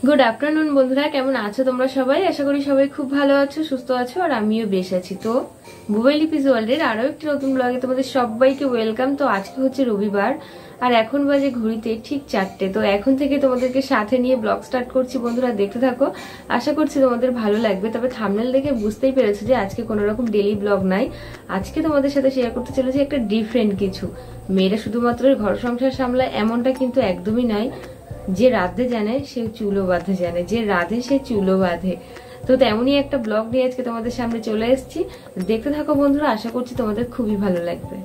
Good afternoon বন্ধুরা, কেমন আছো তোমরা সবাই? আশা করি সবাই খুব ভালো আছো, সুস্থ আছো, আর আমিও বেশ আছি। তো বুবাই লিপিস ওয়ার্ল্ডের আরো একটি নতুন ব্লগে তোমাদের সবাইকে ওয়েলকাম। তো আজকে হচ্ছে রবিবার আর এখন বাজে ঘড়িতে ঠিক 4টে। তো এখন থেকে তোমাদেরকে সাথে নিয়ে ব্লগ স্টার্ট করছি। বন্ধুরা দেখতে থাকো, আশা করছি তোমাদের ভালো লাগবে। তবে থাম্বনেল দেখে বুঝতেই পেরেছো যে আজকে কোনো রকম ডেইলি ব্লগ নাই। আজকে তোমাদের সাথে শেয়ার করতে চলেছি একটা ডিফারেন্ট কিছু। মেয়েরা শুধুমাত্র ঘর সংসার সামলায় এমনটা কিন্তু একদমই নয়। যে রাধে জানে সে চুলো বাঁধে জানে, যে রাধে সে চুলো বাঁধে। তো তেমনই একটা ব্লগ নিয়ে আজকে তোমাদের সামনে চলে এসেছি। দেখতে থাকো বন্ধুরা, আশা করছি তোমাদের খুবই ভালো লাগবে।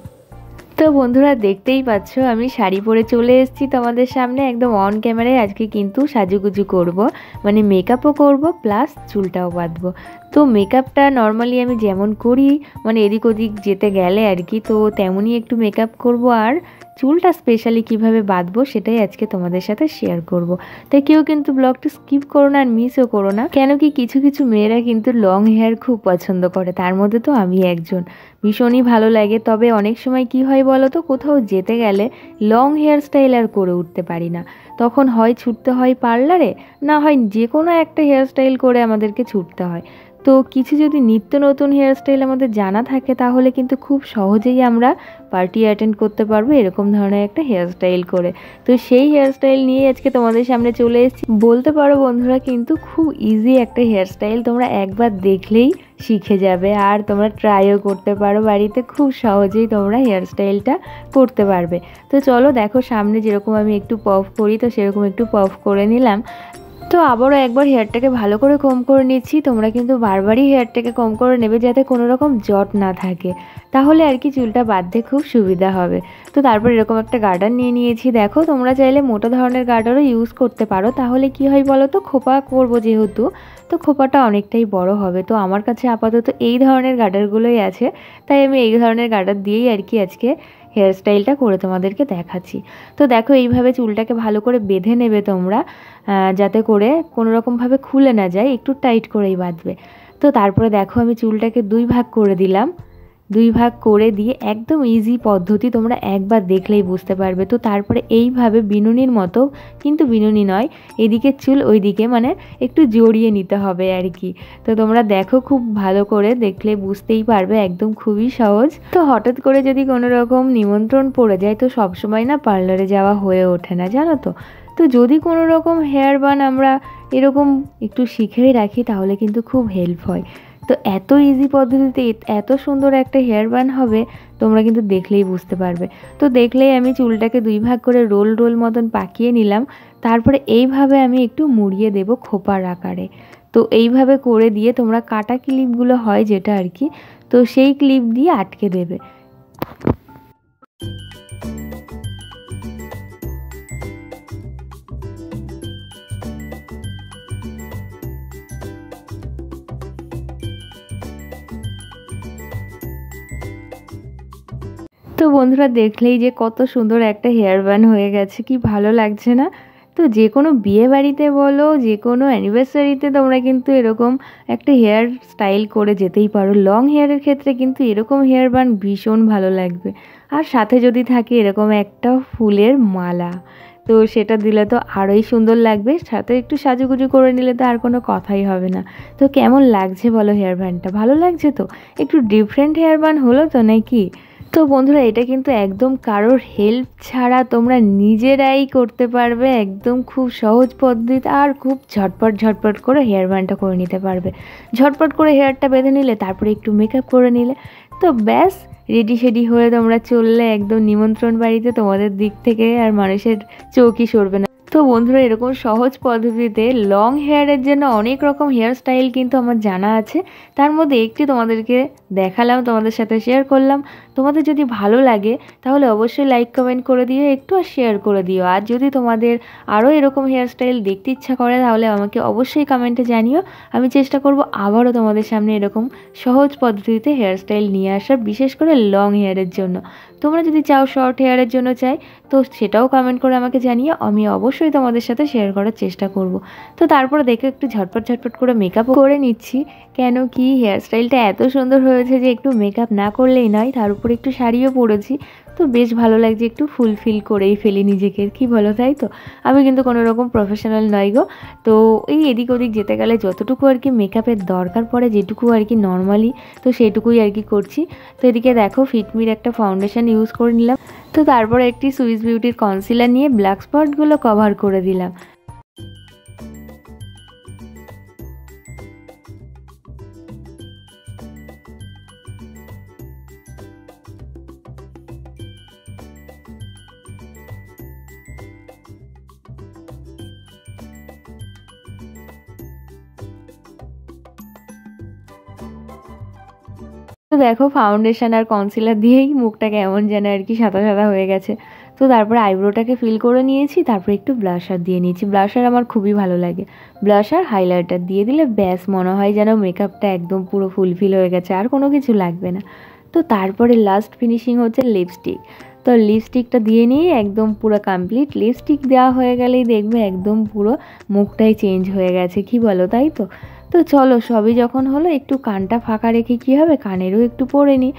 তো বন্ধুরা দেখতেই পাচ্ছ আমি শাড়ি পরে চলে এসেছি তোমাদের সামনে একদম অন ক্যামেরায়। আজকে কিন্তু সাজুগুজু করব, মানে মেকআপও করব প্লাস চুলটাও বাঁধবো। তো মেকআপটা নর্মালি আমি যেমন করি, মানে এদিক ওদিক যেতে গেলে আর কি, তো তেমনই একটু মেকআপ করব। আর চুলটা স্পেশালি কিভাবে বাঁধবো সেটাই আজকে তোমাদের সাথে শেয়ার করব। তাই কেউ কিন্তু ব্লগটা স্কিপ করো না আর মিসও করো না, কেন কি কিছু কিছু মেয়েরা কিন্তু লং হেয়ার খুব পছন্দ করে, তার মধ্যে তো আমি একজন। ভীষণই ভালো লাগে। তবে অনেক সময় কি হয় বলো তো, কোথাও যেতে গেলে লং হেয়ার স্টাইল আর করে উঠতে পারি না। তখন হয় ছুটতে হয় পার্লারে, না হয় যে কোনো একটা হেয়ার স্টাইল করে আমাদেরকে ছুটতে হয়। তো কিছু যদি নিত্য নতুন হেয়ার স্টাইল আমাদের জানা থাকে তাহলে কিন্তু খুব সহজেই আমরা পার্টি অ্যাটেন্ড করতে পারবো এরকম ধরনের একটা হেয়ার স্টাইল করে। তো সেই হেয়ার স্টাইল নিয়ে আজকে তোমাদের সামনে চলে এসেছি। বলতে পারো বন্ধুরা কিন্তু খুব ইজি একটা হেয়ার স্টাইল, তোমরা একবার দেখলেই শিখে যাবে আর তোমরা ট্রাইও করতে পারো বাড়িতে। খুব সহজেই তোমরা হেয়ার স্টাইলটা করতে পারবে। তো চলো দেখো, সামনে যেরকম আমি একটু পফ করি তো সেরকম একটু পফ করে নিলাম। তো আবারও একবার হেয়ারটাকে ভালো করে কম করে নিচ্ছি। তোমরা কিন্তু বারবারই হেয়ারটাকে কম করে নেবে যাতে কোনো রকম জট না থাকে, তাহলে আর কি চুলটা বাঁধতে খুব সুবিধা হবে। তো তারপর এরকম একটা গার্ডার নিয়ে নিয়েছি। দেখো তোমরা চাইলে মোটা ধরনের গার্ডারও ইউজ করতে পারো, তাহলে কি হয় বলো তো, খোপা করবো যেহেতু, তো খোপাটা অনেকটাই বড় হবে। তো আমার কাছে আপাতত এই ধরনের গার্ডারগুলোই আছে, তাই আমি এই ধরনের গার্ডার দিয়েই আর কি আজকে হেয়ার স্টাইলটা করে তোমাদেরকে দেখাচ্ছি। তো দেখো এইভাবে চুলটাকে ভালো করে বেঁধে নেবে তোমরা, যাতে করে কোনো রকমভাবে খুলে না যায়, একটু টাইট করেই বাঁধবে। তো তারপরে দেখো আমি চুলটাকে 2 ভাগ করে দিলাম। 2 ভাগ করে দিয়ে একদম ইজি পদ্ধতি, তোমরা একবার দেখলেই বুঝতে পারবে। তো তারপরে এইভাবে বিনুনির মতো, কিন্তু বিনুনি নয়, এদিকে চুল ওইদিকে মানে একটু জড়িয়ে নিতে হবে আর কি। তো তোমরা দেখো খুব ভালো করে দেখলে বুঝতেই পারবে, একদম খুবই সহজ। তো হঠাৎ করে যদি কোনো রকম নিমন্ত্রণ পড়ে যায় তো সবসময় না পার্লারে যাওয়া হয়ে ওঠে না, জানো তো। তো যদি কোনো রকম হেয়ার বান আমরা এরকম একটু শিখেই রাখি তাহলে কিন্তু খুব হেল্প হয়। তো এত ইজি পদ্ধতিতে এত সুন্দর একটা হেয়ার বান হবে, তোমরা কিন্তু দেখলেই বুঝতে পারবে। তো দেখলেই আমি চুলটাকে 2 ভাগ করে রোল রোল মতন পাকিয়ে নিলাম। তারপরে এইভাবে আমি একটু মুড়িয়ে দেব খোপার আকারে। তো এইভাবে করে দিয়ে তোমরা কাটা ক্লিপগুলো হয় যেটা আর কি, তো সেই ক্লিপ দিয়ে আটকে দেবে। তো বন্ধুরা দেখলেই যে কত সুন্দর একটা হেয়ার ব্যান হয়ে গেছে, কি ভালো লাগছে না? তো যে কোনো বিয়ে বাড়িতে বলো, যে কোনো অ্যানিভার্সারিতে তোমরা কিন্তু এরকম একটা হেয়ার স্টাইল করে যেতেই পারো। লং হেয়ারের ক্ষেত্রে কিন্তু এরকম হেয়ার ব্যান ভীষণ ভালো লাগবে। আর সাথে যদি থাকে এরকম একটা ফুলের মালা, তো সেটা দিলে তো আরোই সুন্দর লাগবে। সাথে একটু সাজুগুজু করে নিলে তো আর কোনো কথাই হবে না। তো কেমন লাগছে বলো হেয়ার ব্যান্ডটা? ভালো লাগছে তো? একটু ডিফারেন্ট হেয়ার ব্যান্ড হলো তো নাকি? তো বন্ধুরা এটা কিন্তু একদম কারোর হেল্প ছাড়া তোমরা নিজেরাই করতে পারবে, একদম খুব সহজ পদ্ধতি, আর খুব ঝটপট ঝটপট করে হেয়ার ব্যান্ডটা করে নিতে পারবে। ঝটপট করে হেয়ারটা বেঁধে নিলে, তারপরে একটু মেকআপ করে নিলে, তো ব্যাস রেডি শেডি হয়ে তোমরা চললে একদম নিমন্ত্রণ বাড়িতে। তোমাদের দিক থেকে আর মানুষের চোখই সরবে না। তো বন্ধুরা এরকম সহজ পদ্ধতিতে লং হেয়ারের জন্য অনেক রকম হেয়ার স্টাইল কিন্তু আমার জানা আছে, তার মধ্যে একটি তোমাদেরকে দেখালাম, তোমাদের সাথে শেয়ার করলাম। তোমাদের যদি ভালো লাগে তাহলে অবশ্যই লাইক কমেন্ট করে দিও একটু, আর শেয়ার করে দিও। আর যদি তোমাদের আরও এরকম হেয়ার স্টাইল দেখতে ইচ্ছা করে তাহলে আমাকে অবশ্যই কমেন্টে জানিও। আমি চেষ্টা করব আবারও তোমাদের সামনে এরকম সহজ পদ্ধতিতে হেয়ার স্টাইল নিয়ে আসার, বিশেষ করে লং হেয়ারের জন্য। তোমরা যদি চাও শর্ট হেয়ারের জন্য চাই তো সেটাও কমেন্ট করে আমাকে জানিও, আমি অবশ্যই তোমাদের সাথে শেয়ার করার চেষ্টা করব। তো তারপরে দেখো একটু ঝটপট ঝটপট করে মেকআপ করে নিচ্ছি, কেন কি হেয়ার স্টাইলটা এত সুন্দর হয়েছে যে একটু মেকআপ না করলেই নয়। তার উপরে একটু শাড়িও পরেছি, তো বেশ ভালো লাগছে, একটু ফুলফিল করেই ফেলি নিজেকে, কি বলো তাই তো? আমি কিন্তু কোনো রকম প্রফেশনাল নই গো। তো এই এদিক ওদিক যেতে গেলে যতটুকু আর কি মেকআপের দরকার পড়ে, যেটুকু আর কি নর্মালি, তো সেটুকুই আর কি করছি। তো এদিকে দেখো ফিটমির একটা ফাউন্ডেশন ইউজ করে নিলাম। তো তারপরে একটি সুইস বিউটির কনসিলার নিয়ে ব্ল্যাক স্পটগুলো কভার করে দিলাম। তো দেখো ফাউন্ডেশন আর কনসিলার দিয়েই মুখটা কেমন যেন আর কি সাদা সাদা হয়ে গেছে। তো তারপরে আইব্রোটাকে ফিল করে নিয়েছি, তারপরে একটু ব্লাশার দিয়ে নিয়েছি। ব্লাশার আমার খুবই ভালো লাগে। ব্লাশার হাইলাইটার দিয়ে দিলে ব্যাস মনে হয় যেন মেকআপটা একদম পুরো ফুলফিল হয়ে গেছে, আর কোনো কিছু লাগবে না। তো তারপরে লাস্ট ফিনিশিং হচ্ছে লিপস্টিক। তো লিপস্টিকটা দিয়ে নিয়ে একদম পুরো কমপ্লিট। লিপস্টিক দেওয়া হয়ে গেলেই দেখবে একদম পুরো মুখটাই চেঞ্জ হয়ে গেছে, কি বলো তাই তো? তো চলো সবই যখন হলো, একটু কানটা ফাঁকা রেখে কি হবে, কানেরও একটু পরে নিই।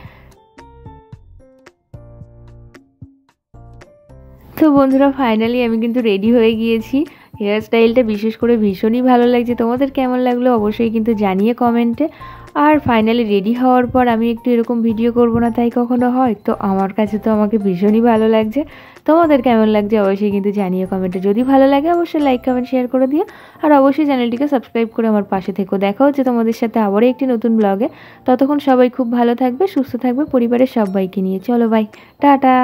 তো বন্ধুরা ফাইনালি আমি কিন্তু রেডি হয়ে গিয়েছি। হেয়ার স্টাইলটা বিশেষ করে ভীষণই ভালো লাগছে, তোমাদের কেমন লাগলো অবশ্যই কিন্তু জানিয়ে কমেন্টে। আর ফাইনালি রেডি হওয়ার পর আমি একটু এরকম ভিডিও করব না তাই কখনো হয়? তো আমার কাছে তো আমাকে ভীষণই ভালো লাগছে। তোমাদের কেমন লাগছে অবশ্যই কিন্তু জানিয়ে কমেন্টে। যদি ভালো লাগে অবশ্যই লাইক কমেন্ট শেয়ার করে দিও। আর অবশ্যই চ্যানেলটিকে সাবস্ক্রাইব করে আমার পাশে থেকো। দেখা হচ্ছে তোমাদের সাথে আবারও একটি নতুন ব্লগে। ততক্ষণ সবাই খুব ভালো থাকবে, সুস্থ থাকবে পরিবারের সবাইকে নিয়ে। চলো বাই, টাটা।